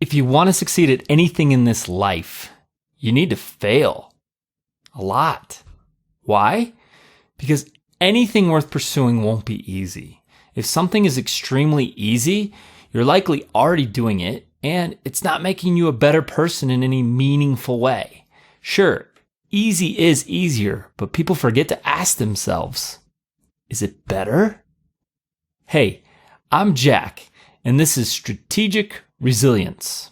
If you want to succeed at anything in this life, you need to fail a lot. Why? Because anything worth pursuing won't be easy. If something is extremely easy, you're likely already doing it, and it's not making you a better person in any meaningful way. Sure, easy is easier, but people forget to ask themselves, is it better? Hey, I'm Jack, and this is Strategic Resilience.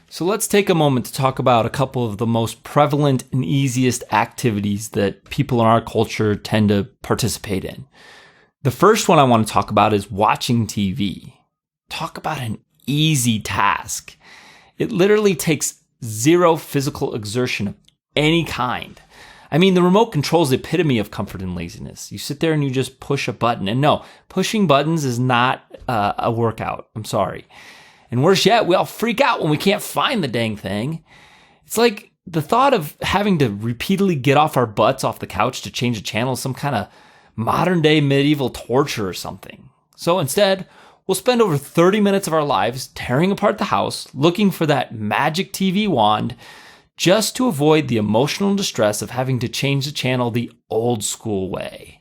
So let's take a moment to talk about a couple of the most prevalent and easiest activities that people in our culture tend to participate in. The first one I want to talk about is watching TV. Talk about an easy task. It literally takes zero physical exertion of any kind. I mean, the remote control is the epitome of comfort and laziness. You sit there and you just push a button. And no, pushing buttons is not a workout. I'm sorry. And worse yet, we all freak out when we can't find the dang thing. It's like the thought of having to repeatedly get off our butts off the couch to change a channel is some kind of modern day medieval torture or something. So instead, we'll spend over 30 minutes of our lives tearing apart the house, looking for that magic TV wand, just to avoid the emotional distress of having to change the channel the old school way.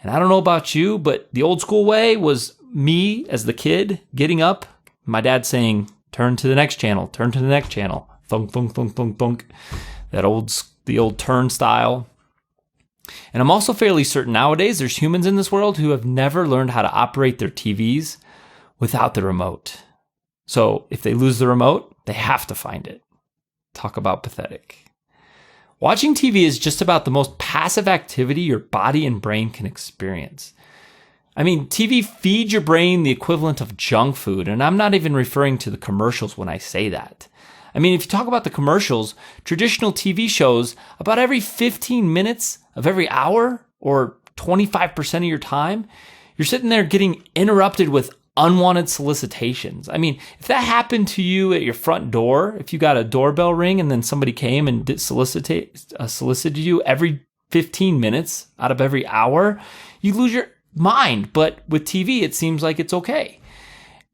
And I don't know about you, but the old school way was me as the kid getting up, my dad saying, turn to the next channel, turn to the next channel, thunk, thunk, thunk, thunk, thunk, the old turn style. And I'm also fairly certain nowadays there's humans in this world who have never learned how to operate their TVs without the remote. So if they lose the remote, they have to find it. Talk about pathetic. Watching TV is just about the most passive activity your body and brain can experience. I mean, TV feeds your brain the equivalent of junk food, and I'm not even referring to the commercials when I say that. I mean, if you talk about the commercials, traditional TV shows, about every 15 minutes of every hour, or 25% of your time, you're sitting there getting interrupted with unwanted solicitations. I mean, if that happened to you at your front door, if you got a doorbell ring and then somebody came and solicited you every 15 minutes out of every hour, you lose your mind. But with TV, it seems like it's okay.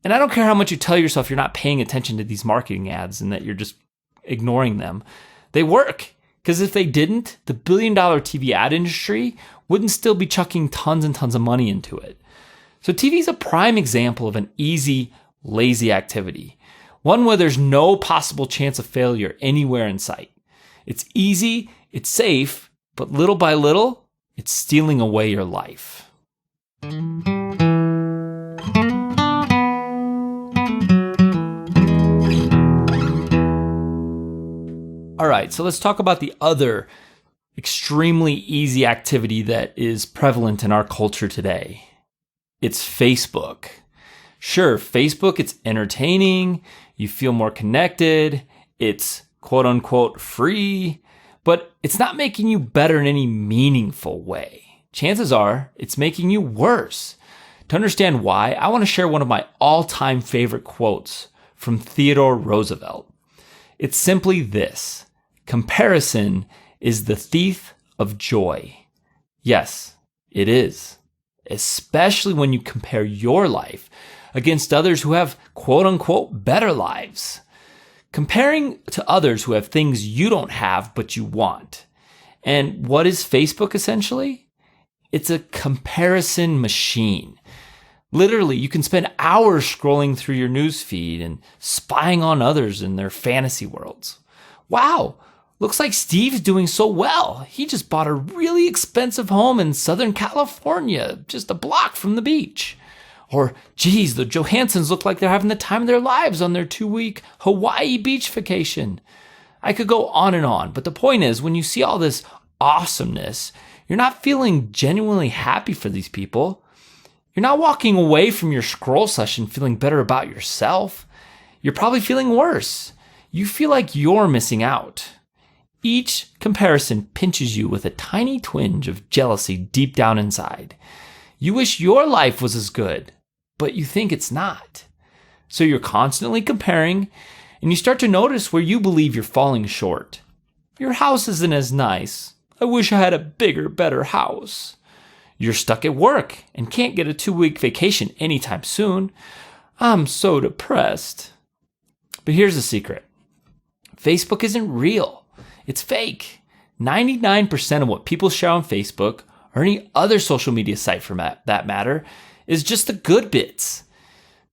And I don't care how much you tell yourself you're not paying attention to these marketing ads and that you're just ignoring them. They work. Because if they didn't, the billion-dollar TV ad industry wouldn't still be chucking tons and tons of money into it. So TV is a prime example of an easy, lazy activity. One where there's no possible chance of failure anywhere in sight. It's easy, it's safe, but little by little, it's stealing away your life. All right, so let's talk about the other extremely easy activity that is prevalent in our culture today. It's Facebook. Sure, Facebook, it's entertaining, you feel more connected, it's quote unquote free, but it's not making you better in any meaningful way. Chances are it's making you worse. To understand why, I want to share one of my all-time favorite quotes from Theodore Roosevelt. It's simply this: comparison is the thief of joy. Yes, it is. Especially when you compare your life against others who have quote-unquote better lives. Comparing to others who have things you don't have but you want. And what is Facebook essentially? It's a comparison machine. Literally, you can spend hours scrolling through your news feed and spying on others in their fantasy worlds. Wow, looks like Steve's doing so well. He just bought a really expensive home in Southern California, just a block from the beach. Or, geez, the Johansons look like they're having the time of their lives on their 2-week Hawaii beach vacation. I could go on, but the point is, when you see all this awesomeness, you're not feeling genuinely happy for these people. You're not walking away from your scroll session feeling better about yourself. You're probably feeling worse. You feel like you're missing out. Each comparison pinches you with a tiny twinge of jealousy deep down inside. You wish your life was as good, but you think it's not. So you're constantly comparing, and you start to notice where you believe you're falling short. Your house isn't as nice. I wish I had a bigger, better house. You're stuck at work and can't get a 2-week vacation anytime soon. I'm so depressed. But here's the secret. Facebook isn't real. It's fake. 99% of what people share on Facebook or any other social media site for that matter is just the good bits.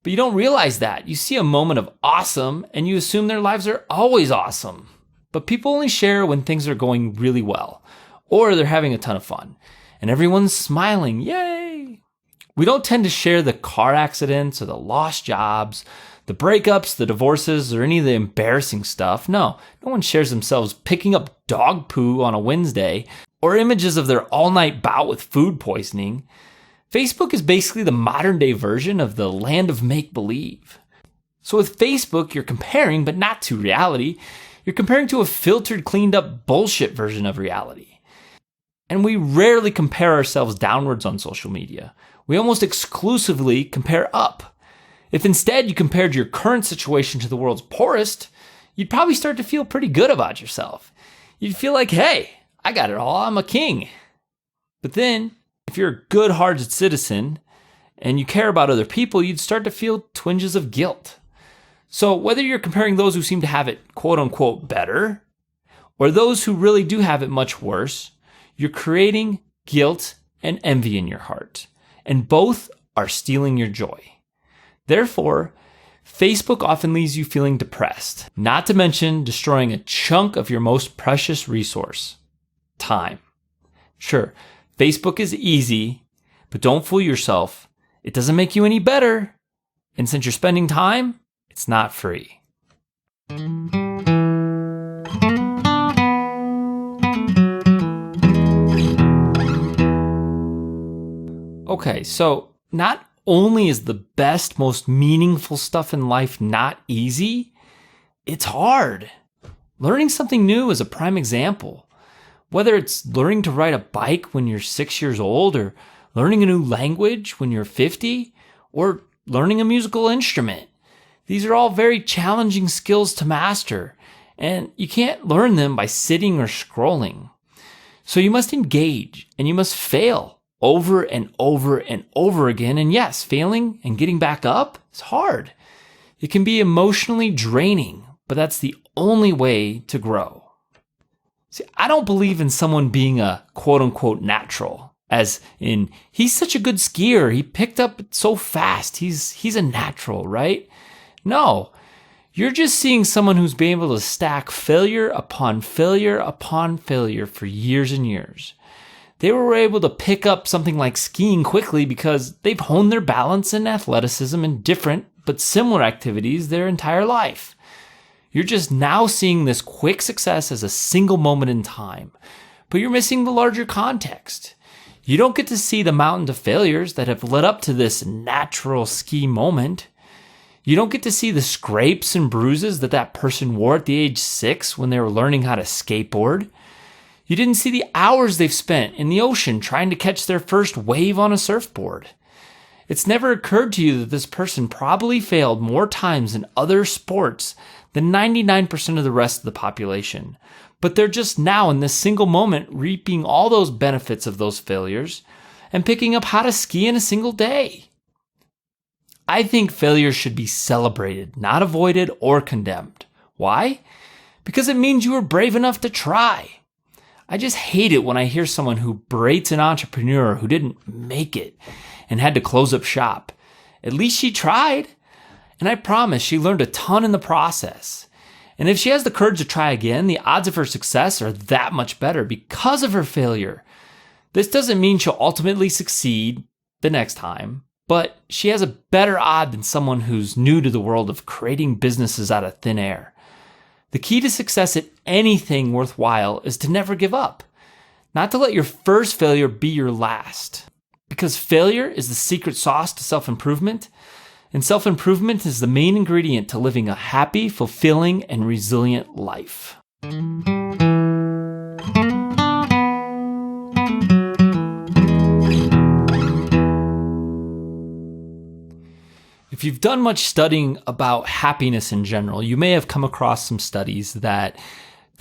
But you don't realize that. You see a moment of awesome and you assume their lives are always awesome. But people only share when things are going really well or they're having a ton of fun and everyone's smiling. Yay! We don't tend to share the car accidents or the lost jobs, the breakups, the divorces, or any of the embarrassing stuff. No one shares themselves picking up dog poo on a Wednesday or images of their all-night bout with food poisoning. Facebook is basically the modern day version of the land of make-believe. So with Facebook, you're comparing, but not to reality. You're comparing to a filtered, cleaned up bullshit version of reality. And we rarely compare ourselves downwards on social media. We almost exclusively compare up. If instead you compared your current situation to the world's poorest, you'd probably start to feel pretty good about yourself. You'd feel like, hey, I got it all, I'm a king. But then, if you're a good-hearted citizen and you care about other people, you'd start to feel twinges of guilt. So whether you're comparing those who seem to have it quote-unquote better or those who really do have it much worse, you're creating guilt and envy in your heart. And both are stealing your joy. Therefore, Facebook often leaves you feeling depressed, not to mention destroying a chunk of your most precious resource, time. Sure, Facebook is easy, but don't fool yourself. It doesn't make you any better. And since you're spending time, it's not free. Okay, so not only is the best, most meaningful stuff in life not easy, it's hard. Learning something new is a prime example. Whether it's learning to ride a bike when you're 6 years old, or learning a new language when you're 50, or learning a musical instrument. These are all very challenging skills to master, and you can't learn them by sitting or scrolling. So you must engage, and you must fail over and over and over again. And yes, failing and getting back up is hard. It can be emotionally draining, but that's the only way to grow. See, I don't believe in someone being a quote-unquote natural, as in, he's such a good skier, he picked up so fast, he's a natural, right? No, you're just seeing someone who's been able to stack failure upon failure upon failure for years and years. They were able to pick up something like skiing quickly because they've honed their balance and athleticism in different but similar activities their entire life. You're just now seeing this quick success as a single moment in time, but you're missing the larger context. You don't get to see the mountain of failures that have led up to this natural ski moment. You don't get to see the scrapes and bruises that person wore at the age 6 when they were learning how to skateboard. You didn't see the hours they've spent in the ocean trying to catch their first wave on a surfboard. It's never occurred to you that this person probably failed more times in other sports than 99% of the rest of the population. But they're just now in this single moment reaping all those benefits of those failures and picking up how to ski in a single day. I think failure should be celebrated, not avoided or condemned. Why? Because it means you were brave enough to try. I just hate it when I hear someone who berates an entrepreneur who didn't make it and had to close up shop. At least she tried. And I promise she learned a ton in the process. And if she has the courage to try again, the odds of her success are that much better because of her failure. This doesn't mean she'll ultimately succeed the next time, but she has a better odd than someone who's new to the world of creating businesses out of thin air. The key to success at anything worthwhile is to never give up. Not to let your first failure be your last. Because failure is the secret sauce to self-improvement, and self-improvement is the main ingredient to living a happy, fulfilling, and resilient life. If you've done much studying about happiness in general, you may have come across some studies that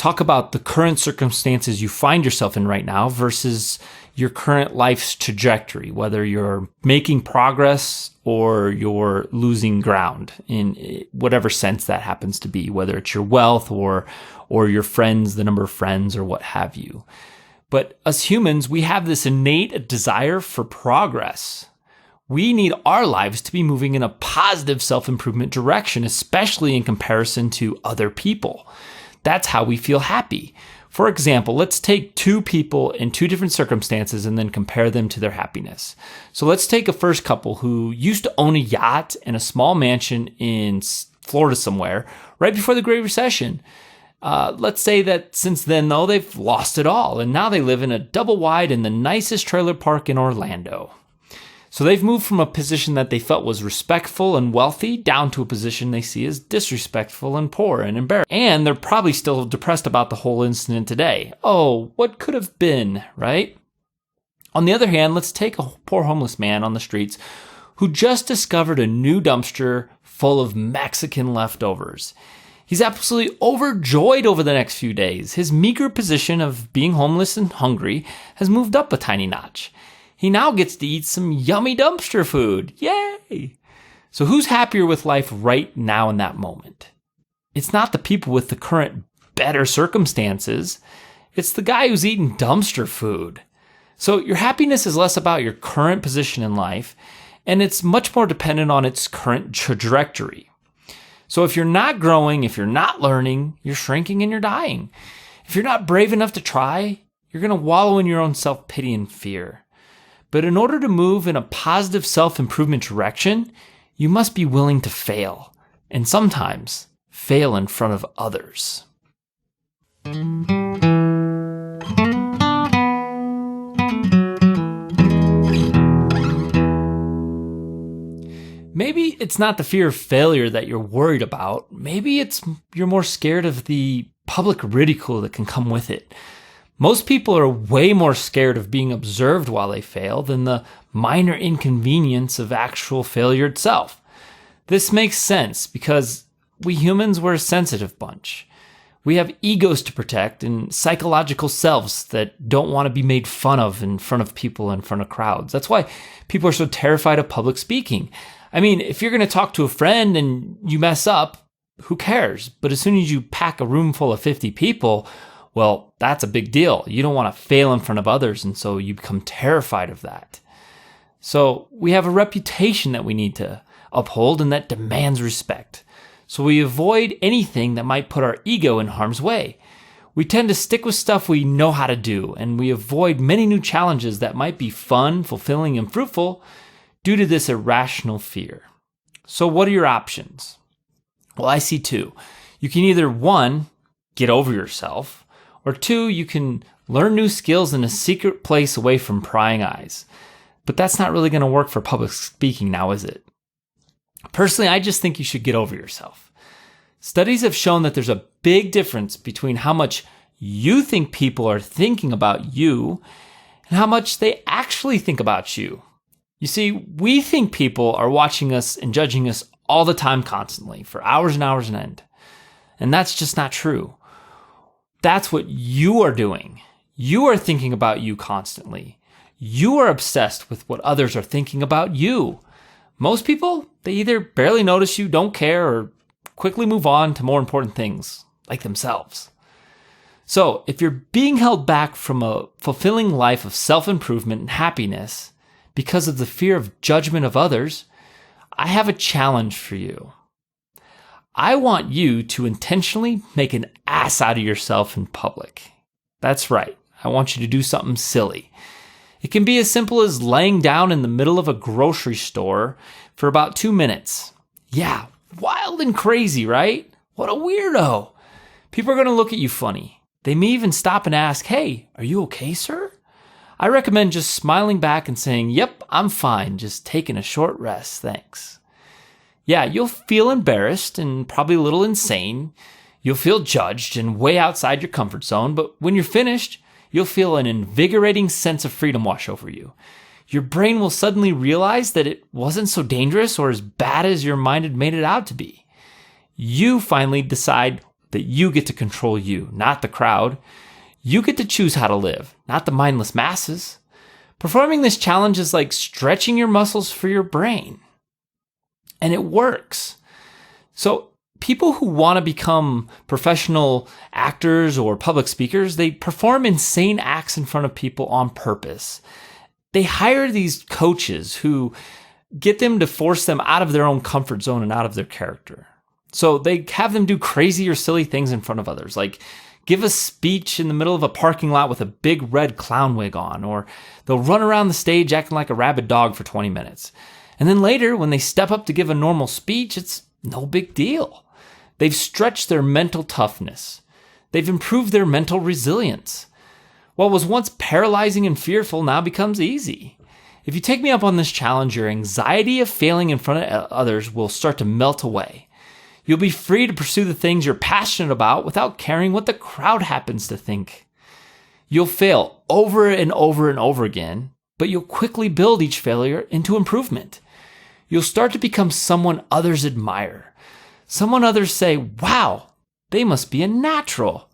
talk about the current circumstances you find yourself in right now versus your current life's trajectory, whether you're making progress or you're losing ground in whatever sense that happens to be, whether it's your wealth or your friends, the number of friends or what have you. But us humans, we have this innate desire for progress. We need our lives to be moving in a positive self-improvement direction, especially in comparison to other people. That's how we feel happy. For example, let's take two people in two different circumstances and then compare them to their happiness. So let's take a first couple who used to own a yacht and a small mansion in Florida somewhere right before the Great Recession. Let's say that since then, though, they've lost it all, and now they live in a double wide in the nicest trailer park in Orlando. So they've moved from a position that they felt was respectful and wealthy down to a position they see as disrespectful and poor and embarrassed. And they're probably still depressed about the whole incident today. Oh, what could have been, right? On the other hand, let's take a poor homeless man on the streets who just discovered a new dumpster full of Mexican leftovers. He's absolutely overjoyed over the next few days. His meager position of being homeless and hungry has moved up a tiny notch. He now gets to eat some yummy dumpster food. Yay! So who's happier with life right now in that moment? It's not the people with the current better circumstances. It's the guy who's eating dumpster food. So your happiness is less about your current position in life, and it's much more dependent on its current trajectory. So if you're not growing, if you're not learning, you're shrinking and you're dying. If you're not brave enough to try, you're going to wallow in your own self-pity and fear. But in order to move in a positive self-improvement direction, you must be willing to fail, and sometimes fail in front of others. Maybe it's not the fear of failure that you're worried about. Maybe you're more scared of the public ridicule that can come with it. Most people are way more scared of being observed while they fail than the minor inconvenience of actual failure itself. This makes sense because we humans, we're a sensitive bunch. We have egos to protect and psychological selves that don't want to be made fun of in front of people, in front of crowds. That's why people are so terrified of public speaking. I mean, if you're going to talk to a friend and you mess up, who cares? But as soon as you pack a room full of 50 people, well, that's a big deal. You don't want to fail in front of others, and so you become terrified of that. So we have a reputation that we need to uphold and that demands respect. So we avoid anything that might put our ego in harm's way. We tend to stick with stuff we know how to do, and we avoid many new challenges that might be fun, fulfilling, and fruitful due to this irrational fear. So what are your options? Well, I see two. You can either, one, get over yourself, or two, you can learn new skills in a secret place away from prying eyes. But that's not really going to work for public speaking now, is it? Personally, I just think you should get over yourself. Studies have shown that there's a big difference between how much you think people are thinking about you and how much they actually think about you. You see, we think people are watching us and judging us all the time constantly for hours and hours on end. And that's just not true. That's what you are doing. You are thinking about you constantly. You are obsessed with what others are thinking about you. Most people, they either barely notice you, don't care, or quickly move on to more important things, like themselves. So, if you're being held back from a fulfilling life of self-improvement and happiness because of the fear of judgment of others, I have a challenge for you. I want you to intentionally make an ass out of yourself in public. That's right. I want you to do something silly. It can be as simple as laying down in the middle of a grocery store for about 2 minutes. Yeah, wild and crazy, right? What a weirdo. People are going to look at you funny. They may even stop and ask, "Hey, are you okay, sir?" I recommend just smiling back and saying, "Yep, I'm fine, just taking a short rest, thanks." Yeah, you'll feel embarrassed and probably a little insane. You'll feel judged and way outside your comfort zone, but when you're finished, you'll feel an invigorating sense of freedom wash over you. Your brain will suddenly realize that it wasn't so dangerous or as bad as your mind had made it out to be. You finally decide that you get to control you, not the crowd. You get to choose how to live, not the mindless masses. Performing this challenge is like stretching your muscles for your brain. And it works. So people who want to become professional actors or public speakers, they perform insane acts in front of people on purpose. They hire these coaches who get them to force them out of their own comfort zone and out of their character. So they have them do crazy or silly things in front of others, like give a speech in the middle of a parking lot with a big red clown wig on, or they'll run around the stage acting like a rabid dog for 20 minutes. And then later, when they step up to give a normal speech, it's no big deal. They've stretched their mental toughness. They've improved their mental resilience. What was once paralyzing and fearful now becomes easy. If you take me up on this challenge, your anxiety of failing in front of others will start to melt away. You'll be free to pursue the things you're passionate about without caring what the crowd happens to think. You'll fail over and over and over again, but you'll quickly build each failure into improvement. You'll start to become someone others admire. Someone others say, wow, they must be a natural.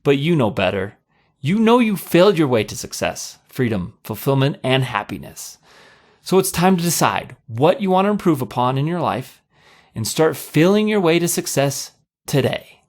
But you know better. You know you failed your way to success, freedom, fulfillment, and happiness. So it's time to decide what you want to improve upon in your life and start feeling your way to success today.